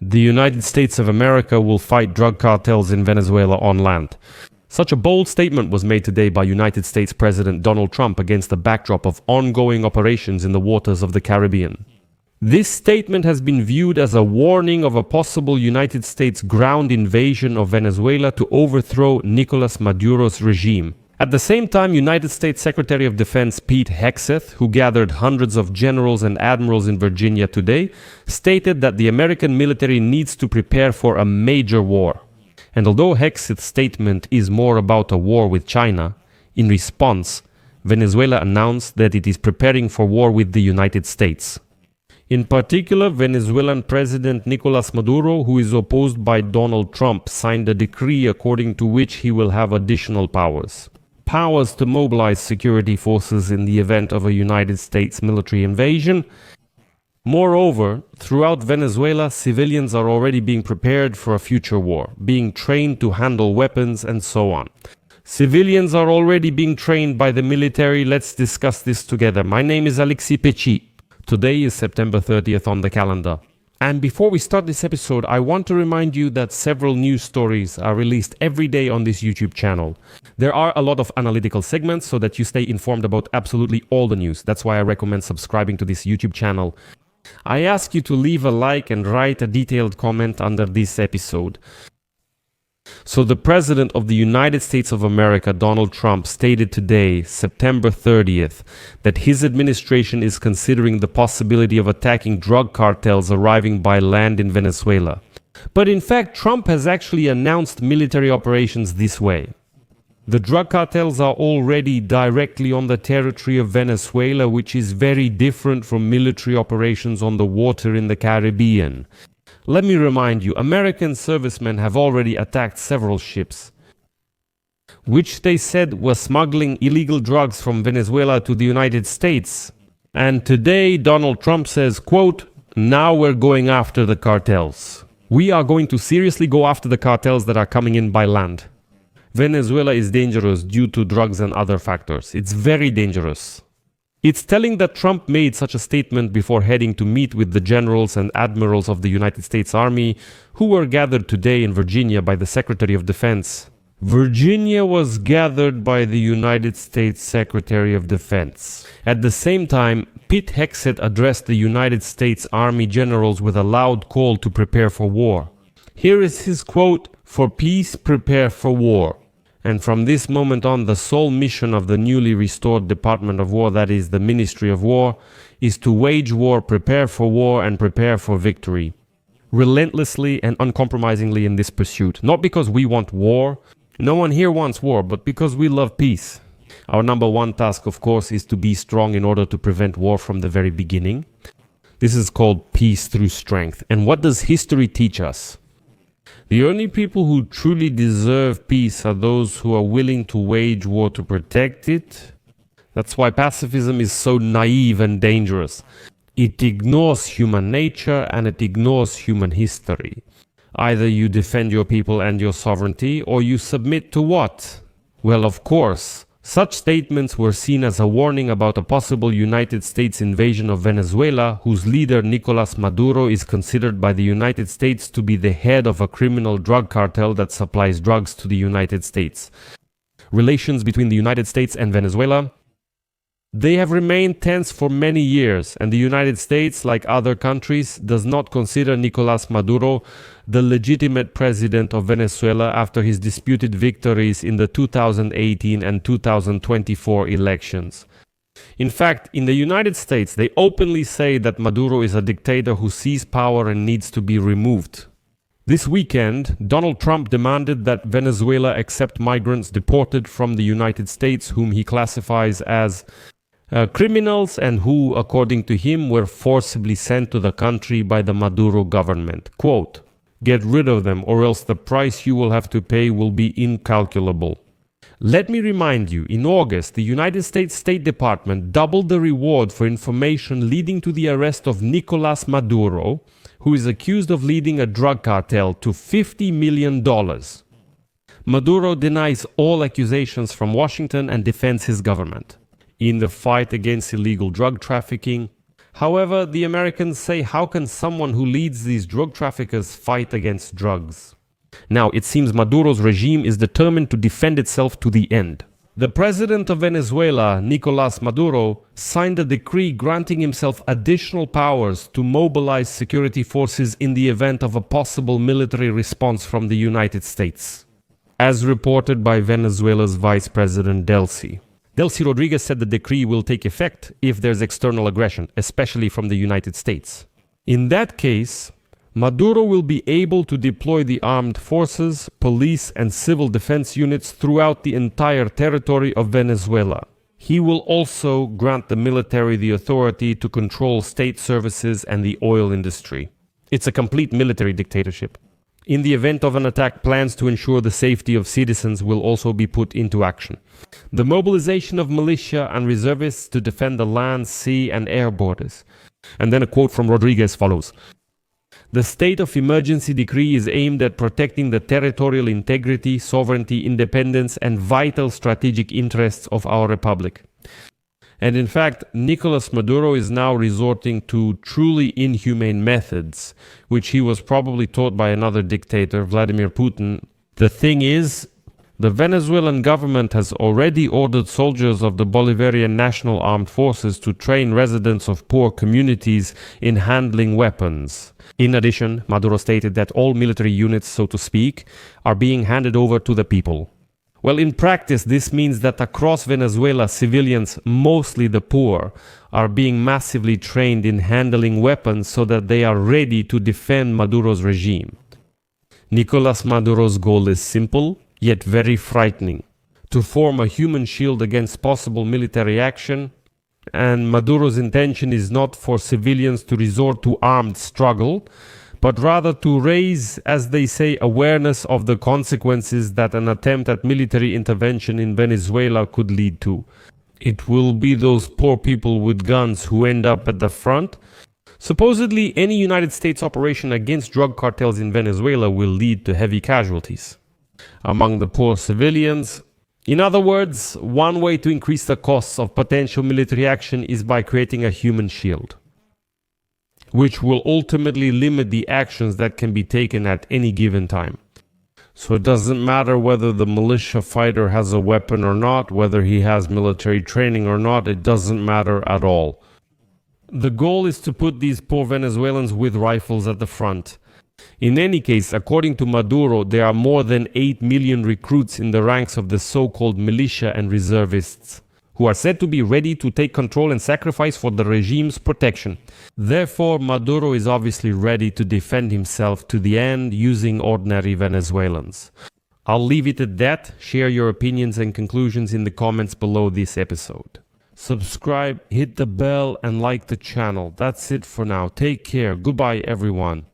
The United States of America will fight drug cartels in Venezuela on land. Such a bold statement was made today by United States President Donald Trump against the backdrop of ongoing operations in the waters of the Caribbean. This statement has been viewed as a warning of a possible United States ground invasion of Venezuela to overthrow Nicolas Maduro's regime. At the same time, United States Secretary of Defense Pete Hegseth, who gathered hundreds of generals and admirals in Virginia today, stated that the American military needs to prepare for a major war. And although Hegseth's statement is more about a war with China, in response, Venezuela announced that it is preparing for war with the United States. In particular, Venezuelan President Nicolas Maduro, who is opposed by Donald Trump, signed a decree according to which he will have additional powers. Powers to mobilize security forces in the event of a United States military invasion. Moreover, throughout Venezuela, civilians are already being prepared for a future war, being trained to handle weapons and so on. Civilians are already being trained by the military. Let's discuss this together. My name is Alexis Petit. Today is September 30th on the calendar. And before we start this episode, I want to remind you that several news stories are released every day on this YouTube channel. There are a lot of analytical segments so that you stay informed about absolutely all the news. That's why I recommend subscribing to this YouTube channel. I ask you to leave a like and write a detailed comment under this episode. So the President of the United States of America, Donald Trump, stated today, September 30th, that his administration is considering the possibility of attacking drug cartels arriving by land in Venezuela. But in fact, Trump has actually announced military operations this way. The drug cartels are already directly on the territory of Venezuela, which is very different from military operations on the water in the Caribbean. Let me remind you, American servicemen have already attacked several ships, which they said were smuggling illegal drugs from Venezuela to the United States. And today, Donald Trump says, quote, "Now we're going after the cartels. We are going to seriously go after the cartels that are coming in by land. Venezuela is dangerous due to drugs and other factors. It's very dangerous." It's telling that Trump made such a statement before heading to meet with the generals and admirals of the United States Army, who were gathered today in Virginia by the Secretary of Defense. Virginia was gathered by the United States Secretary of Defense. At the same time, Pete Hegseth addressed the United States Army generals with a loud call to prepare for war. Here is his quote, "For peace, prepare for war." And from this moment on, the sole mission of the newly restored Department of War, that is the Ministry of War, is to wage war, prepare for war, and prepare for victory. Relentlessly and uncompromisingly in this pursuit. Not because we want war. No one here wants war, but because we love peace. Our number one task, of course, is to be strong in order to prevent war from the very beginning. This is called peace through strength. And what does history teach us? The only people who truly deserve peace are those who are willing to wage war to protect it. That's why pacifism is so naive and dangerous. It ignores human nature and it ignores human history. Either you defend your people and your sovereignty, or you submit to what? Well, of course, such statements were seen as a warning about a possible United States invasion of Venezuela, whose leader Nicolas Maduro is considered by the United States to be the head of a criminal drug cartel that supplies drugs to the United States. Relations between the United States and Venezuela, they have remained tense for many years, and the United States, like other countries, does not consider Nicolas Maduro the legitimate president of Venezuela after his disputed victories in the 2018 and 2024 elections. In fact, in the United States, they openly say that Maduro is a dictator who seized power and needs to be removed. This weekend, Donald Trump demanded that Venezuela accept migrants deported from the United States, whom he classifies as criminals and who, according to him, were forcibly sent to the country by the Maduro government. Quote, "Get rid of them, or else the price you will have to pay will be incalculable." Let me remind you, in August, the United States State Department doubled the reward for information leading to the arrest of Nicolas Maduro, who is accused of leading a drug cartel, to $50 million. Maduro denies all accusations from Washington and defends his government. In the fight against illegal drug trafficking, However, the Americans say, how can someone who leads these drug traffickers fight against drugs? Now, it seems Maduro's regime is determined to defend itself to the end. The president of Venezuela, Nicolás Maduro, signed a decree granting himself additional powers to mobilize security forces in the event of a possible military response from the United States, as reported by Venezuela's Vice President Delcy. Delcy Rodriguez said the decree will take effect if there's external aggression, especially from the United States. In that case, Maduro will be able to deploy the armed forces, police and civil defense units throughout the entire territory of Venezuela. He will also grant the military the authority to control state services and the oil industry. It's a complete military dictatorship. In the event of an attack, plans to ensure the safety of citizens will also be put into action. The mobilization of militia and reservists to defend the land, sea and air borders. And then a quote from Rodriguez follows. The state of emergency decree is aimed at protecting the territorial integrity, sovereignty, independence, and vital strategic interests of our republic. And in fact, Nicolás Maduro is now resorting to truly inhumane methods, which he was probably taught by another dictator, Vladimir Putin. The thing is, the Venezuelan government has already ordered soldiers of the Bolivarian National Armed Forces to train residents of poor communities in handling weapons. In addition, Maduro stated that all military units, so to speak, are being handed over to the people. Well, in practice, this means that across Venezuela, civilians, mostly the poor, are being massively trained in handling weapons so that they are ready to defend Maduro's regime. Nicolás Maduro's goal is simple, yet very frightening: to form a human shield against possible military action, and Maduro's intention is not for civilians to resort to armed struggle, but rather to raise, as they say, awareness of the consequences that an attempt at military intervention in Venezuela could lead to. It will be those poor people with guns who end up at the front. Supposedly, any United States operation against drug cartels in Venezuela will lead to heavy casualties among the poor civilians. In other words, one way to increase the costs of potential military action is by creating a human shield, which will ultimately limit the actions that can be taken at any given time. So it doesn't matter whether the militia fighter has a weapon or not, whether he has military training or not, it doesn't matter at all. The goal is to put these poor Venezuelans with rifles at the front. In any case, according to Maduro, there are more than 8 million recruits in the ranks of the so-called militia and reservists, who are said to be ready to take control and sacrifice for the regime's protection. Therefore, Maduro is obviously ready to defend himself to the end using ordinary Venezuelans. I'll leave it at that. Share your opinions and conclusions in the comments below this episode. Subscribe, hit the bell and like the channel. That's it for now. Take care. Goodbye, everyone.